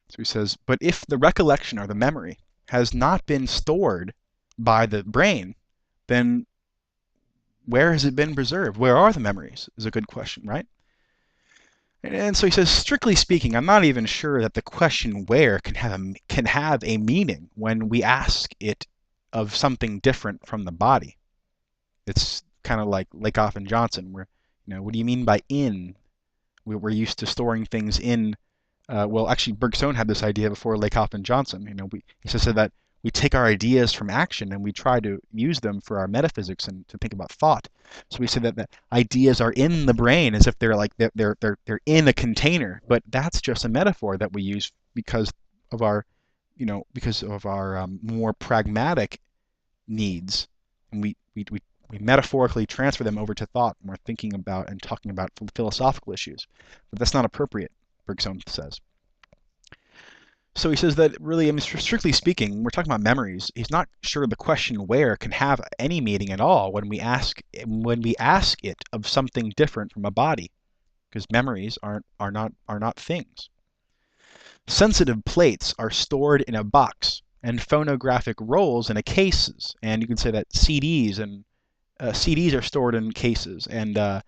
So he says, but if the recollection or the memory has not been stored by the brain, then where has it been preserved? Where are the memories? Is a good question, right? And so he says, strictly speaking, I'm not even sure that the question where can have a meaning when we ask it of something different from the body. It's kind of like Lakoff and Johnson, where, what do you mean by in? We're used to storing things in. Well, actually, Bergson had this idea before Lakoff and Johnson. He said that we take our ideas from action and we try to use them for our metaphysics and to think about thought. So we say that ideas are in the brain as if they're in a container, but that's just a metaphor that we use because of our, more pragmatic needs, and we metaphorically transfer them over to thought when we're thinking about and talking about philosophical issues. But that's not appropriate, Bergson says. So he says that really, strictly speaking, we're talking about memories. He's not sure the question where can have any meaning at all when we ask it of something different from a body, because memories are not things. Sensitive plates are stored in a box, and phonographic rolls in a cases. And you can say that CDs are stored in cases, and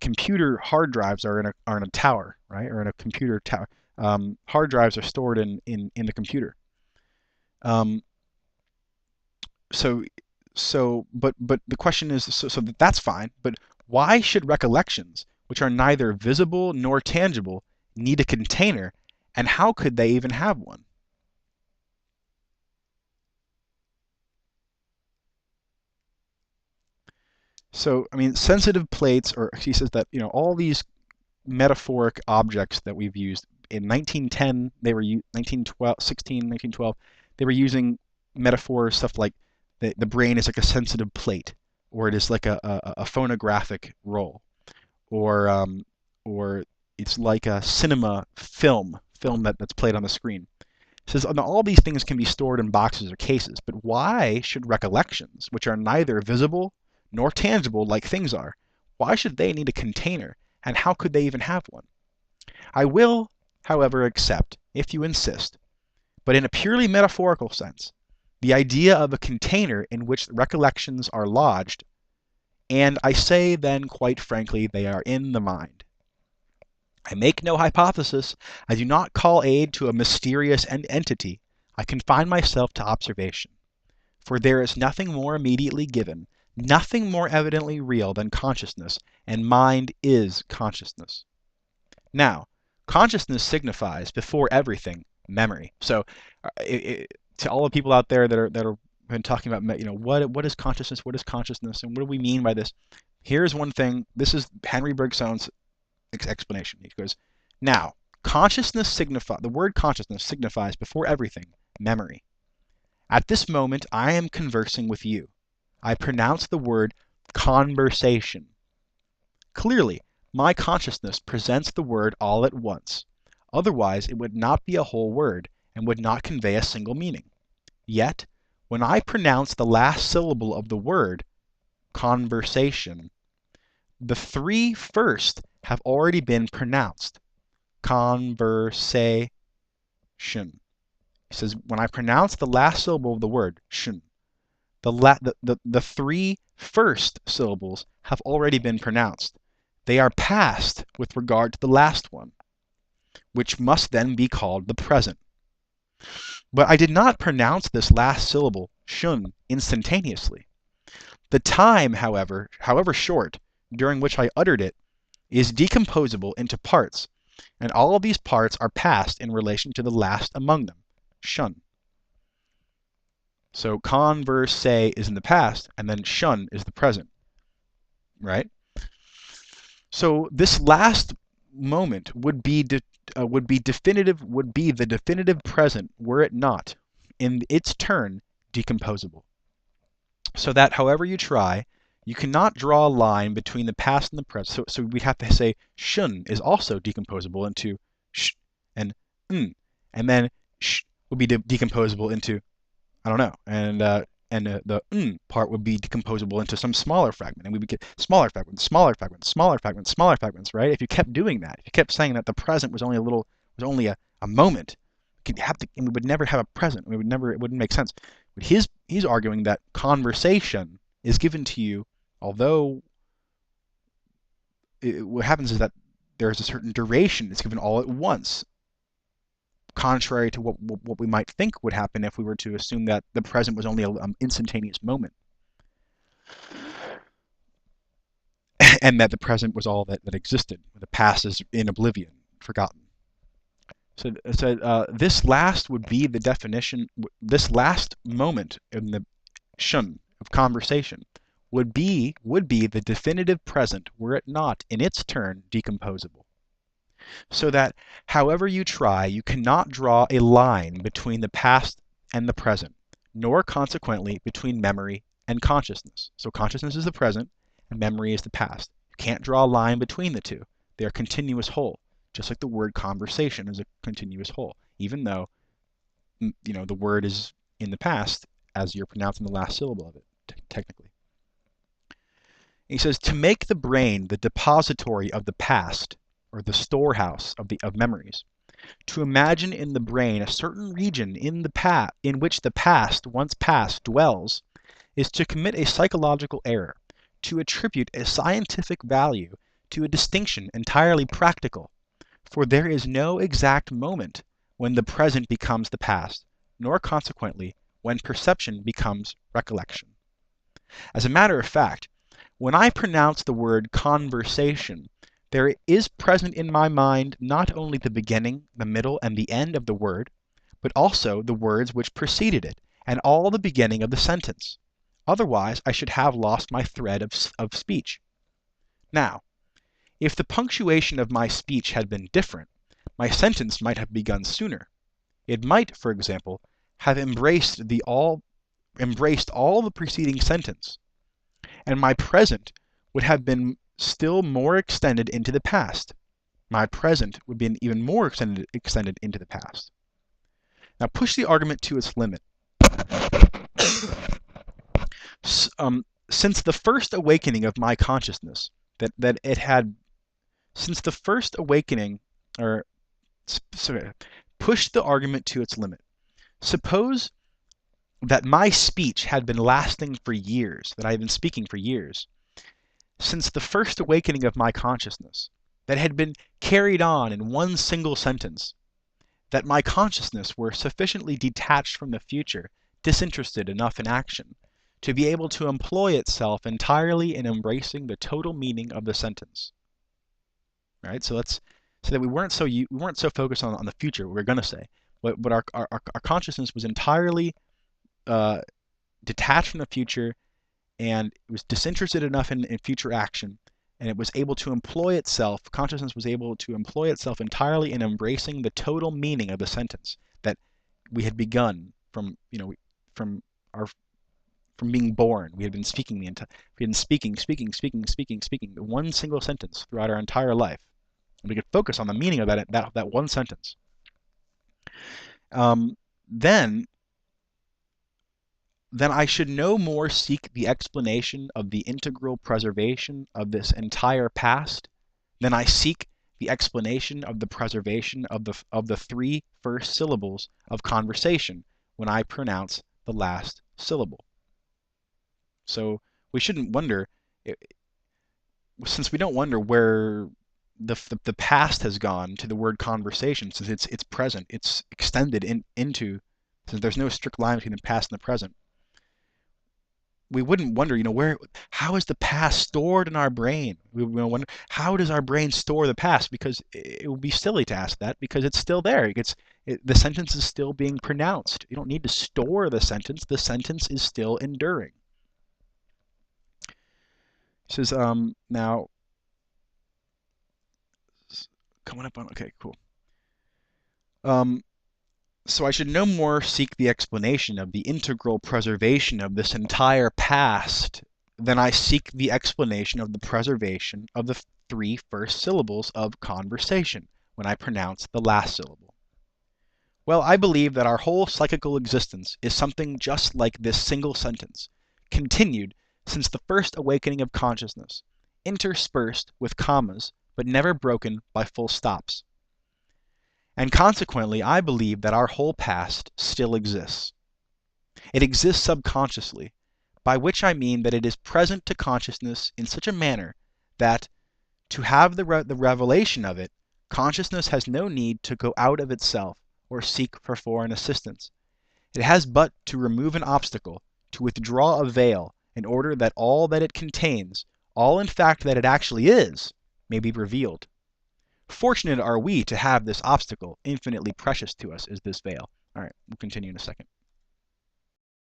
computer hard drives are in a tower, right, or in a computer tower. Hard drives are stored in the computer. But the question is, so that's fine. But why should recollections, which are neither visible nor tangible, need a container, and how could they even have one? So, sensitive plates, or he says that, all these metaphoric objects that we've used in 1910, 1912, 1912, they were using metaphors, stuff like the brain is like a sensitive plate, or it is like a phonographic roll, or or it's like a cinema film that's played on the screen. It says all these things can be stored in boxes or cases, but why should recollections, which are neither visible nor tangible like things are, why should they need a container, and how could they even have one? I will, however, accept, if you insist, but in a purely metaphorical sense, the idea of a container in which recollections are lodged, and I say then quite frankly they are in the mind. I make no hypothesis. I do not call aid to a mysterious entity. I confine myself to observation. For there is nothing more immediately given, nothing more evidently real than consciousness, and mind is consciousness. Now, consciousness signifies, before everything, memory. So, to all the people out there that are been talking about, what is consciousness? What is consciousness? And what do we mean by this? Here's one thing. This is Henri Bergson's explanation. He goes, now, the word consciousness signifies, before everything, memory. At this moment, I am conversing with you. I pronounce the word conversation. Clearly, my consciousness presents the word all at once. Otherwise, it would not be a whole word, and would not convey a single meaning. Yet, when I pronounce the last syllable of the word, conversation, the three first have already been pronounced. Conversation. He says, when I pronounce the last syllable of the word, shun, the three first syllables have already been pronounced. They are past with regard to the last one, which must then be called the present. But I did not pronounce this last syllable, shun, instantaneously. The time, however short, during which I uttered it, is decomposable into parts, and all of these parts are past in relation to the last among them, shun. So converse is in the past, and then shun is the present, right? So this last moment would be the definitive present, were it not, in its turn, decomposable. So that however you try, you cannot draw a line between the past and the present. So we have to say shun is also decomposable into sh and n, and then sh would be decomposable into, I don't know, and the n part would be decomposable into some smaller fragment, and we would get smaller fragments, smaller fragments, smaller fragments, smaller fragments, right? If you kept doing that, if you kept saying that the present was only a moment. And we would never have a present. It wouldn't make sense. But he's arguing that conversation is given to you, although what happens is that there's a certain duration. It's given all at once, contrary to what we might think would happen if we were to assume that the present was only an instantaneous moment, and that the present was all that existed. The past is in oblivion, forgotten. So this last would be the definition. This last moment in the shun of conversation would be the definitive present were it not, in its turn, decomposable. So that, however you try, you cannot draw a line between the past and the present, nor consequently between memory and consciousness. So consciousness is the present, and memory is the past. You can't draw a line between the two. They are continuous whole, just like the word conversation is a continuous whole, even though the word is in the past as you're pronouncing the last syllable of it, technically. He says, to make the brain the depository of the past, or the storehouse of memories, to imagine in the brain a certain region in which the past, once past, dwells, is to commit a psychological error, to attribute a scientific value to a distinction entirely practical, for there is no exact moment when the present becomes the past, nor consequently when perception becomes recollection. As a matter of fact, when I pronounce the word conversation, there is present in my mind not only the beginning, the middle, and the end of the word, but also the words which preceded it, and all the beginning of the sentence. Otherwise, I should have lost my thread of speech. Now, if the punctuation of my speech had been different, my sentence might have begun sooner. It might, for example, have embraced all the preceding sentence, and my present would have been still more extended into the past. My present would be even more extended into the past. Now push the argument to its limit. Since the first awakening of my consciousness, push the argument to its limit. Suppose that my speech had been lasting for years, that I had been speaking for years, since the first awakening of my consciousness, that had been carried on in one single sentence, that my consciousness were sufficiently detached from the future, disinterested enough in action, to be able to employ itself entirely in embracing the total meaning of the sentence. Right? So that we weren't so focused on the future, what we were going to say, but our consciousness was entirely detached from the future, and it was disinterested enough in future action, and it was able to employ itself, consciousness was able to employ itself entirely in embracing the total meaning of the sentence that we had begun from being born. We had been speaking the one single sentence throughout our entire life. And we could focus on the meaning of that one sentence. Then I should no more seek the explanation of the integral preservation of this entire past than I seek the explanation of the preservation of the three first syllables of conversation when I pronounce the last syllable. So we shouldn't wonder, since we don't wonder where the past has gone to the word conversation, since it's present, it's extended into, since there's no strict line between the past and the present. We wouldn't wonder, how is the past stored in our brain? We wonder, how does our brain store the past? Because it would be silly to ask that, because it's still there. The sentence is still being pronounced. You don't need to store the sentence. The sentence is still enduring. It says, now, coming up on, okay, cool. So I should no more seek the explanation of the integral preservation of this entire past than I seek the explanation of the preservation of the three first syllables of conversation when I pronounce the last syllable. Well, I believe that our whole psychical existence is something just like this single sentence, continued since the first awakening of consciousness, interspersed with commas, but never broken by full stops. And consequently, I believe that our whole past still exists. It exists subconsciously, by which I mean that it is present to consciousness in such a manner that, to have the revelation of it, consciousness has no need to go out of itself or seek for foreign assistance. It has but to remove an obstacle, to withdraw a veil, in order that all that it contains, all in fact that it actually is, may be revealed. Fortunate are we to have this obstacle, infinitely precious to us is this veil. All right, we'll continue in a second.